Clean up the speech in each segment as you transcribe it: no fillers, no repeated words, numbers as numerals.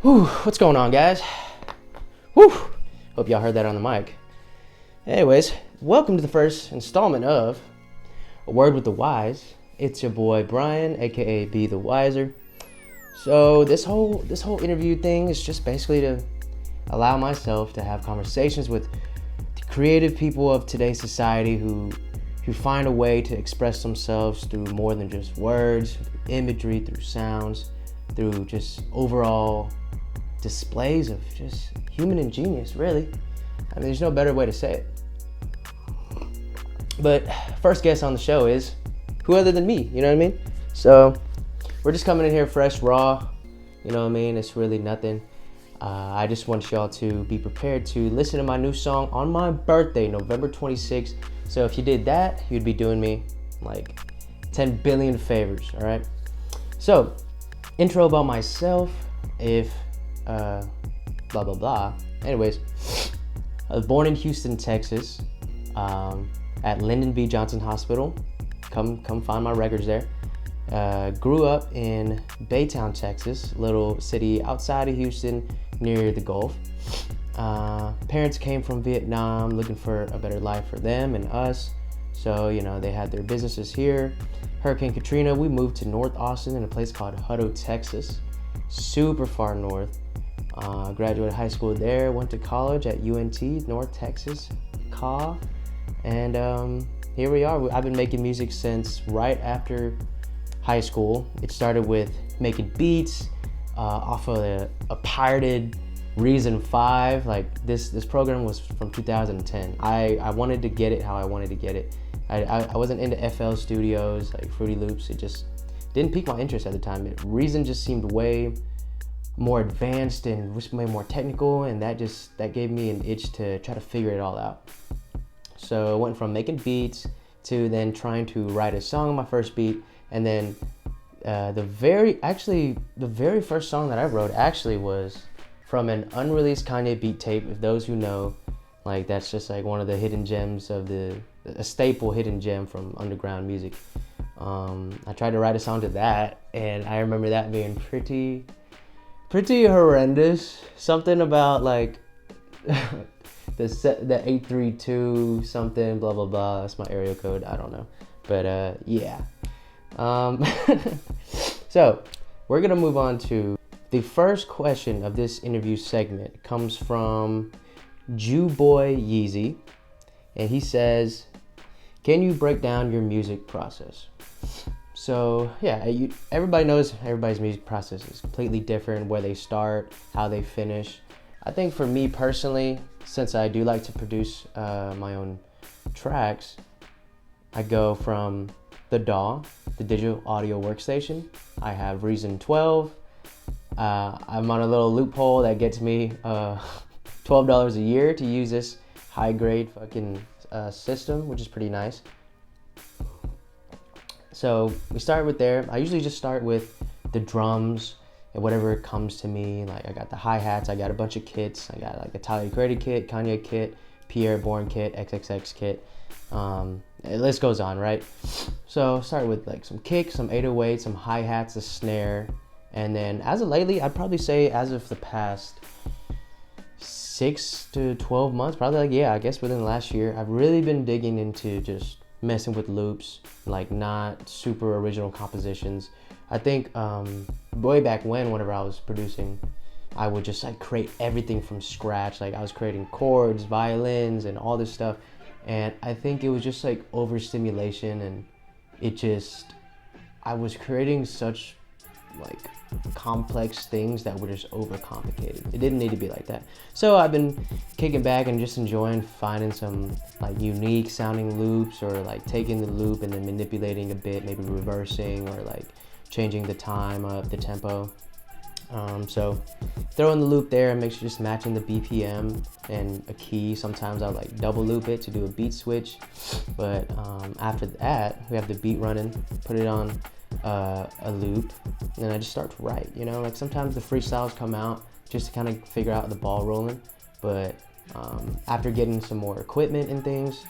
Whew, what's going on, guys? Whew, hope y'all heard that on the mic. Anyways, welcome to the first installment of A Word with the Wise. It's your boy Brian, aka BTHEWISER. So this whole interview thing is just basically to allow myself to have conversations with the creative people of today's society who find a way to express themselves through more than just words, through imagery, through sounds, through just overall displays of just human ingenious, really. I mean, there's no better way to say it. But first guest on the show is who other than me, you know what I mean? So we're just coming in here fresh, raw, you know what I mean? It's really nothing. I just want y'all to be prepared to listen to my new song on my birthday, November 26th. So if you did that, you'd be doing me like 10 billion favors, all right? So, intro about myself, if blah, blah, blah. Anyways, I was born in Houston, Texas, at Lyndon B. Johnson Hospital. Come find my records there. Grew up in Baytown, Texas, little city outside of Houston near the Gulf. Parents came from Vietnam looking for a better life for them and us. So, you know, they had their businesses here. Hurricane Katrina, we moved to North Austin in a place called Hutto, Texas. Super far north. Graduated high school there, went to college at UNT, North Texas, and here we are. I've been making music since right after high school. It started with making beats off of a pirated Reason 5. Like this program was from 2010. I wanted to get it how I wanted to get it. I wasn't into FL Studios, like Fruity Loops. It just didn't pique my interest at the time. Reason just seemed way more advanced and way more technical, and that gave me an itch to try to figure it all out. So I went from making beats to then trying to write a song on my first beat, and then the very first song that I wrote actually was from an unreleased Kanye beat tape. If those who know, like, that's just like one of the hidden gems of a staple hidden gem from underground music. I tried to write a song to that, and I remember that being pretty horrendous. Something about like the 832 something, blah blah blah. That's my area code. I don't know, but yeah. So we're gonna move on to the first question of this interview segment. It comes from Jew Boy Yeezy, and he says, "Can you break down your music process?" So yeah, everybody knows everybody's music process is completely different, where they start, how they finish. I think for me personally, since I do like to produce my own tracks, I go from the DAW, the digital audio workstation. I have Reason 12. I'm on a little loophole that gets me $12 a year to use this high grade fucking system, which is pretty nice. So we start with there. I usually just start with the drums and whatever comes to me. Like I got the hi-hats, I got a bunch of kits. I got like a Tyler Creator kit, Kanye kit, Pierre Bourne kit, XXX kit. The list goes on, right? So start with like some kicks, some 808s, some hi-hats, a snare. And then as of lately, I'd probably say as of the past 6 to 12 months, probably like, yeah, I guess within the last year, I've really been digging into just messing with loops, like not super original compositions. I think way back whenever I was producing, I would just like create everything from scratch. Like I was creating chords, violins, and all this stuff. And I think it was just like overstimulation, and I was creating such like complex things that were just overcomplicated. It didn't need to be like that. So I've been kicking back and just enjoying finding some like unique sounding loops, or like taking the loop and then manipulating a bit, maybe reversing or like changing the time up, the tempo. So throw in the loop there and make sure just matching the BPM and a key. Sometimes I'll like double loop it to do a beat switch. But after that, we have the beat running, put it on a loop, and then I just start to write. You know, like sometimes the freestyles come out just to kind of figure out the ball rolling. But after getting some more equipment and things,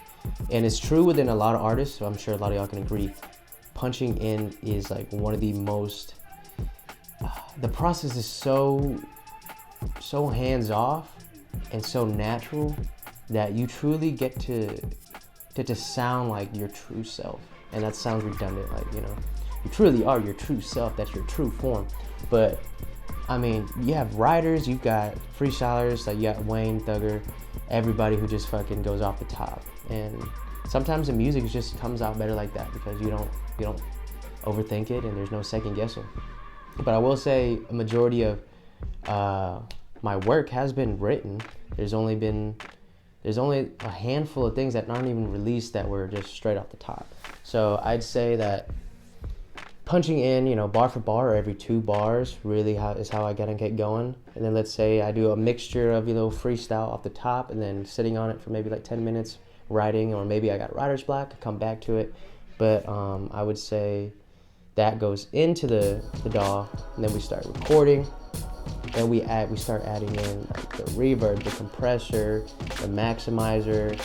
and it's true within a lot of artists, so I'm sure a lot of y'all can agree, punching in is like one of the most the process is so so hands off and so natural that you truly get to just sound like your true self. And that sounds redundant, like, you know, you truly are your true self. That's your true form. But I mean, you have writers, you've got freestylers, like you got Wayne, Thugger, everybody who just fucking goes off the top. And sometimes the music just comes out better like that because you don't overthink it and there's no second guessing. But I will say a majority of my work has been written. There's only a handful of things that aren't even released that were just straight off the top. So I'd say that punching in, you know, bar for bar or every 2 bars really is how I gotta get going. And then let's say I do a mixture of, you know, freestyle off the top and then sitting on it for maybe like 10 minutes writing, or maybe I got writer's block, I come back to it. But I would say that goes into the DAW, and then we start recording. Then we start adding in like the reverb, the compressor, the maximizer,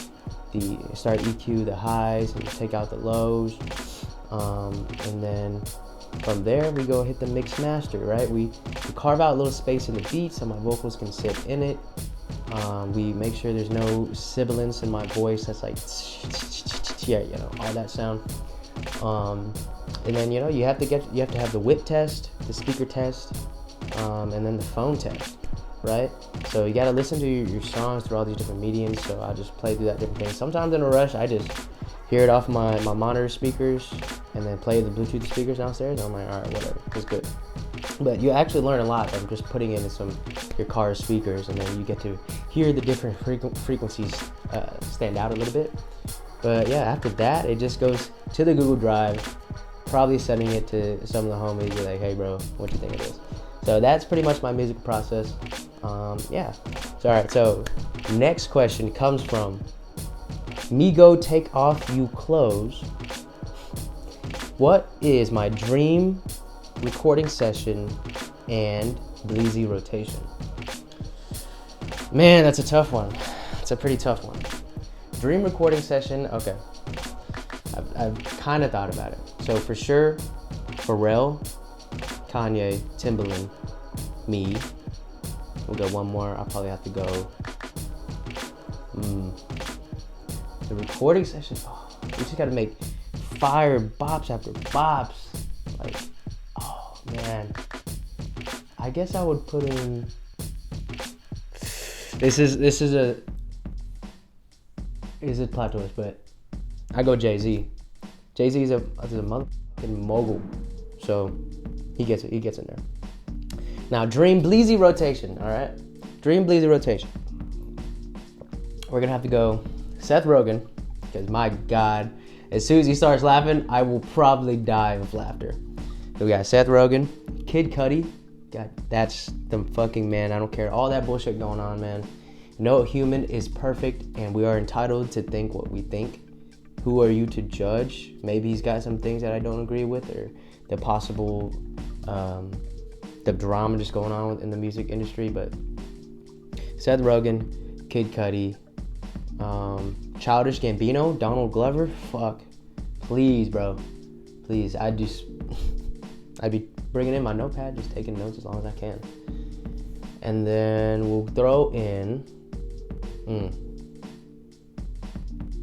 start EQ the highs and take out the lows. And then from there we go hit the mix master, right? We carve out a little space in the beat so my vocals can sit in it. We make sure there's no sibilance in my voice that's like yeah, you know, all that sound. And then, you know, you have to have the whip test, the speaker test, and then the phone test, right? So you got to listen to your songs through all these different mediums. So I just play through that different things. Sometimes in a rush, I just hear it off my monitor speakers and then play the Bluetooth speakers downstairs. And I'm like, all right, whatever, it's good. But you actually learn a lot from just putting in your car's speakers, and then you get to hear the different frequencies stand out a little bit. But yeah, after that, it just goes to the Google Drive, probably sending it to some of the homies. Be like, hey bro, what do you think of this? So that's pretty much my music process. Yeah. So all right. So next question comes from Migo Take Off You Clothes. What is my dream recording session and Bleezy rotation? Man, that's a tough one. It's a pretty tough one. Dream recording session. Okay. I've kind of thought about it. So for sure, Pharrell, Kanye, Timbaland, me. We'll go one more. I'll probably have to go. The recording session. Oh, we just got to make fire bops after bops. Like, oh man. I guess I would put in. This is a plot twist, but I go Jay-Z. Jay-Z is a motherfucking mogul, so he gets it. He gets in there. Now, Dream Bleezy rotation. All right, Dream Bleezy rotation. We're gonna have to go Seth Rogen, because my God, as soon as he starts laughing, I will probably die of laughter. So we got Seth Rogen, Kid Cudi. God, that's the fucking man. I don't care all that bullshit going on, man. No human is perfect, and we are entitled to think what we think. Who are you to judge? Maybe he's got some things that I don't agree with, or the possible, the drama just going on in the music industry. But Seth Rogen, Kid Cudi, Childish Gambino, Donald Glover. Fuck, please, bro, please. I'd be bringing in my notepad, just taking notes as long as I can. And then we'll throw in.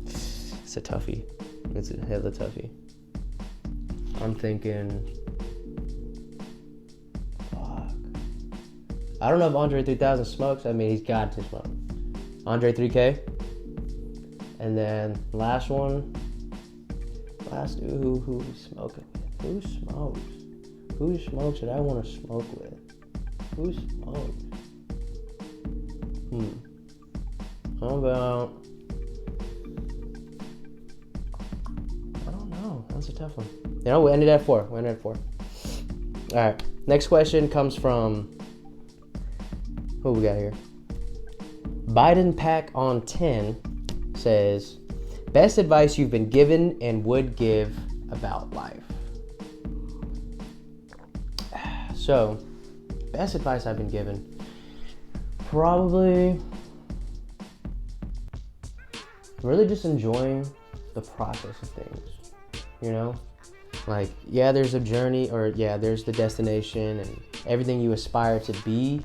It's a toughie. It's a hella toughie. I'm thinking. Fuck. I don't know if Andre 3000 smokes. I mean, he's got to smoke. Andre 3K. And then last one. Who smoking with? Who smokes? Who smokes that I want to smoke with? Who smokes? How about? I don't know. That's a tough one. You know, we ended at 4. All right. Next question comes from. Who we got here? Biden Pack on 10 says, best advice you've been given and would give about life. So, best advice I've been given, probably really just enjoying the process of things, you know? Like, yeah, there's a journey, or yeah, there's the destination and everything you aspire to be,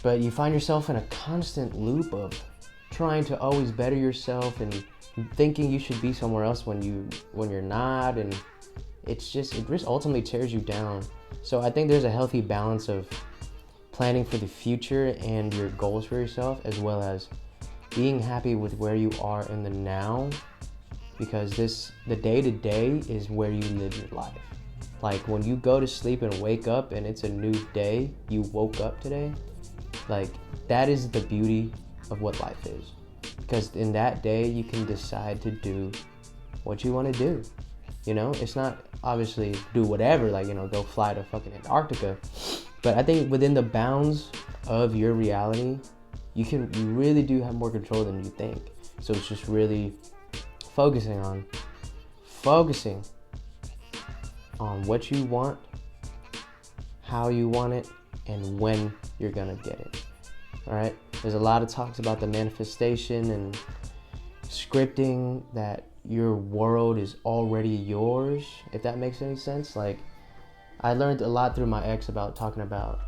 but you find yourself in a constant loop of trying to always better yourself and thinking you should be somewhere else when you're not, and it just ultimately tears you down. So I think there's a healthy balance of planning for the future and your goals for yourself, as well as being happy with where you are in the now, because the day-to-day is where you live your life. Like when you go to sleep and wake up and it's a new day, you woke up today, like that is the beauty of what life is. Because in that day, you can decide to do what you want to do. You know, it's not obviously do whatever, like, you know, go fly to fucking Antarctica. But I think within the bounds of your reality, you really do have more control than you think. So it's just really focusing on what you want, how you want it, and when you're gonna get it. All right, there's a lot of talks about the manifestation and scripting that your world is already yours, if that makes any sense. Like, I learned a lot through my ex about talking about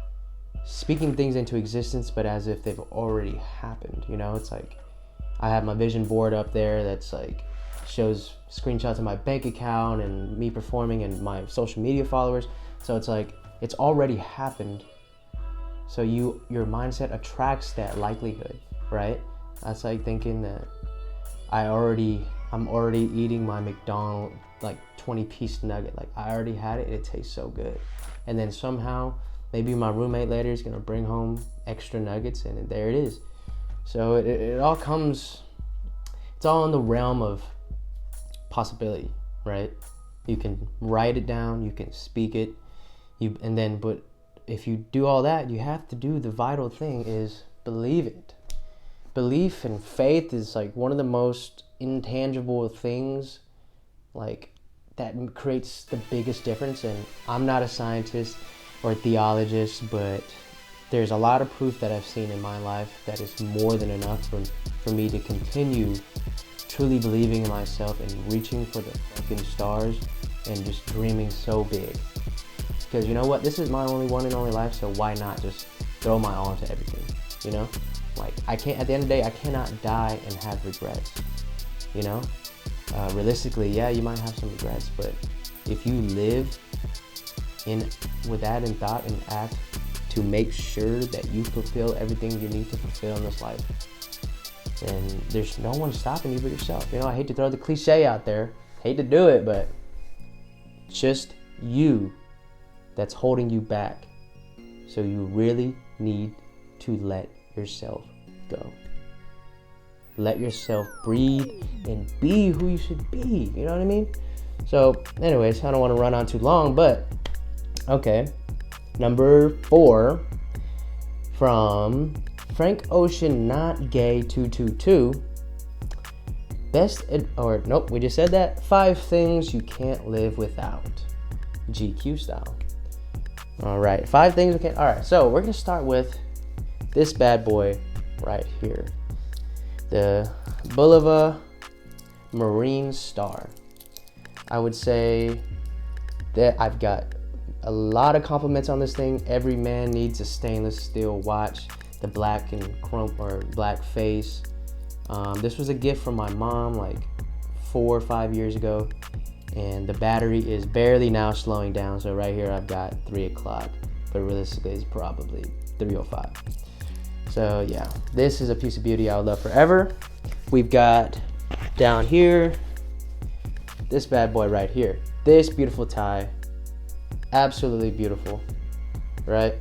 speaking things into existence, but as if they've already happened. You know, it's like I have my vision board up there that's like shows screenshots of my bank account and me performing and my social media followers. So it's like it's already happened. So your mindset attracts that likelihood, right? That's like thinking that I'm already eating my McDonald's like 20-piece nugget. Like I already had it and it tastes so good. And then somehow maybe my roommate later is gonna bring home extra nuggets and there it is. So it all comes, it's all in the realm of possibility, right? You can write it down, you can speak it, but if you do all that, you have to do the vital thing is believe it. Belief and faith is like one of the most intangible things, like that creates the biggest difference. And I'm not a scientist or a theologist, but there's a lot of proof that I've seen in my life that is more than enough for me to continue truly believing in myself and reaching for the fucking stars and just dreaming so big. Because you know what? This is my one and only life, so why not just throw my all into everything, you know? Like, at the end of the day, I cannot die and have regrets, you know? Realistically, yeah, you might have some regrets, but if you live with that in thought and act to make sure that you fulfill everything you need to fulfill in this life, then there's no one stopping you but yourself. You know, I hate to throw the cliche out there, hate to do it, but just you that's holding you back. So you really need to let yourself go. Let yourself breathe and be who you should be. You know what I mean? So anyways, I don't want to run on too long, but okay. Number 4 from Frank Ocean Not Gay 222. We just said that. 5 things you can't live without. GQ style. All right, 5 things we can't. All right, so we're gonna start with this bad boy right here, the Bulova Marine Star. I would say that I've got a lot of compliments on this thing. Every man needs a stainless steel watch, the black and chrome or black face. This was a gift from my mom like 4 or 5 years ago. And the battery is barely now slowing down. So right here I've got 3 o'clock, but realistically it's probably 3:05. So yeah, this is a piece of beauty I would love forever. We've got down here, this bad boy right here. This beautiful tie, absolutely beautiful, right?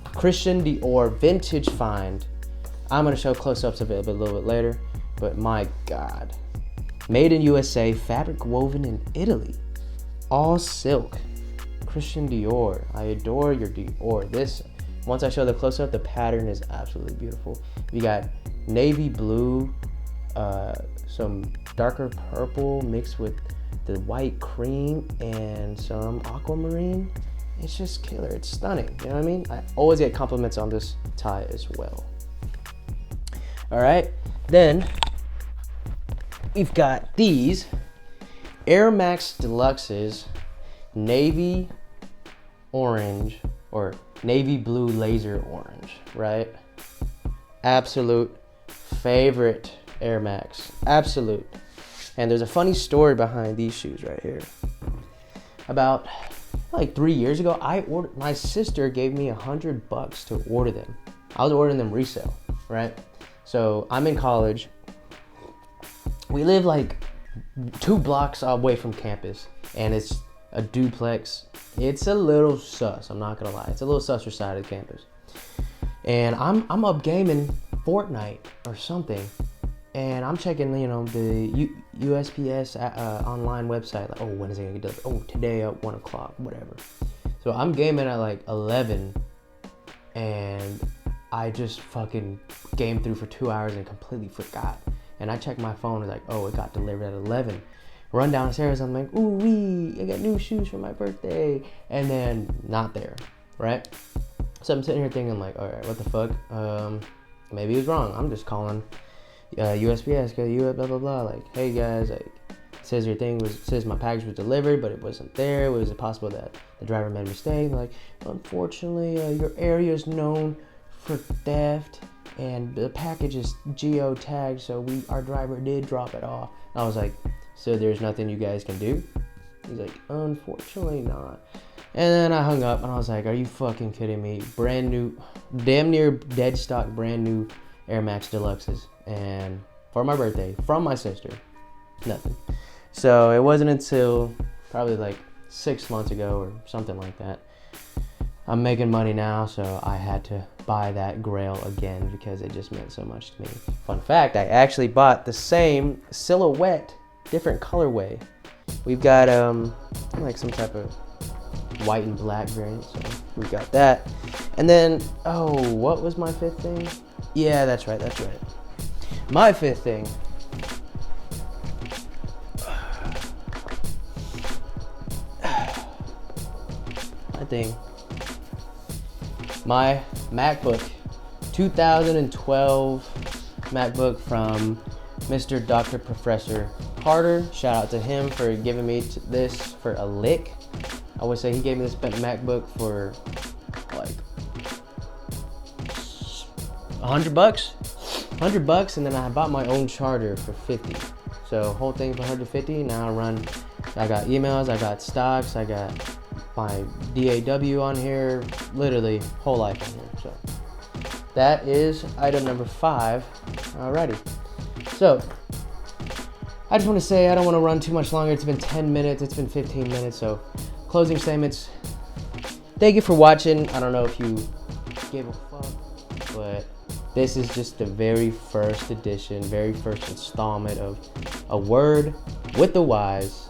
Christian Dior vintage find. I'm gonna show close-ups of it a little bit later, but my God. Made in USA, fabric woven in Italy. All silk. Christian Dior. I adore your Dior. This, once I show the close-up, the pattern is absolutely beautiful. You got navy blue, some darker purple mixed with the white cream and some aquamarine. It's just killer. It's stunning. You know what I mean? I always get compliments on this tie as well. All right. Then we've got these Air Max Deluxes, navy orange or navy blue laser orange, right? Absolute favorite Air Max, absolute. And there's a funny story behind these shoes right here. About like 3 years ago, my sister gave me $100 to order them. I was ordering them resale, right? So I'm in college. We live like 2 blocks away from campus, and it's a duplex. It's a little sus, I'm not gonna lie. It's a little susser side of the campus. And I'm up gaming Fortnite or something, and I'm checking, you know, the USPS online website. Like, oh, when is it gonna get delivered? Oh, today at 1 o'clock, whatever. So I'm gaming at like 11, and I just fucking gamed through for 2 hours and completely forgot. And I checked my phone, and like, oh, it got delivered at 11. Run downstairs, I'm like, ooh wee, I got new shoes for my birthday, and then not there, right? So I'm sitting here thinking like, all right, what the fuck? Maybe it was wrong. I'm just calling USPS, blah blah blah. Like, hey guys, like, says my package was delivered, but it wasn't there. Was it possible that the driver made a mistake? Like, unfortunately, your area is known for theft, and the package is geo-tagged, so our driver did drop it off. And I was like, so there's nothing you guys can do? He's like, unfortunately not. And then I hung up, and I was like, are you fucking kidding me? Brand new, damn near dead stock, brand new Air Max Deluxes. And for my birthday, from my sister, nothing. So it wasn't until probably like 6 months ago or something like that. I'm making money now, so I had to buy that grail again because it just meant so much to me. Fun fact, I actually bought the same silhouette, different colorway. We've got like some type of white and black variant, so we got that. And then, oh, what was my 5th thing? Yeah, that's right. My 5th thing. My MacBook, 2012 MacBook from Mr. Dr. Professor Carter. Shout out to him for giving me this for a lick. I would say he gave me this MacBook for like $100, and then I bought my own charger for 50. So whole thing for 150. Now I got emails, I got stocks, I got my DAW on here, literally whole life on here. So that is item number 5. Alrighty. So I just want to say I don't want to run too much longer. It's been 10 minutes, it's been 15 minutes. So closing statements. Thank you for watching. I don't know if you gave a fuck, but this is just the very first edition, very first installment of A Word with the Wise.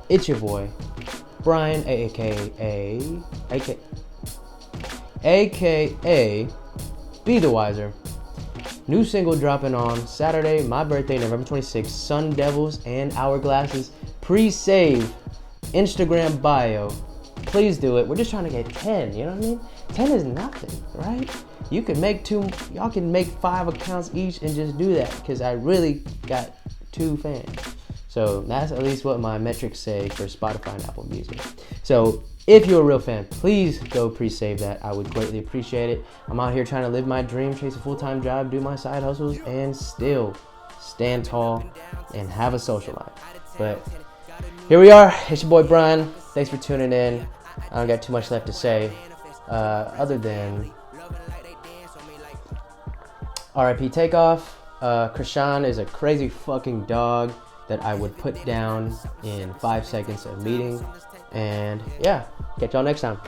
It's your boy, Brian, aka Be the Wiser. New single dropping on Saturday, my birthday, November 26th. Sun Devils and Hourglasses. Pre-save Instagram bio. Please do it. We're just trying to get 10, you know what I mean? 10 is nothing, right? You can make y'all can make 5 accounts each and just do that, because I really got 2 fans. So that's at least what my metrics say for Spotify and Apple Music. So if you're a real fan, please go pre-save that. I would greatly appreciate it. I'm out here trying to live my dream, chase a full-time job, do my side hustles, and still stand tall and have a social life. But here we are. It's your boy Brian. Thanks for tuning in. I don't got too much left to say other than RIP Takeoff. Krishan is a crazy fucking dog that I would put down in 5 seconds of meeting. And yeah, catch y'all next time.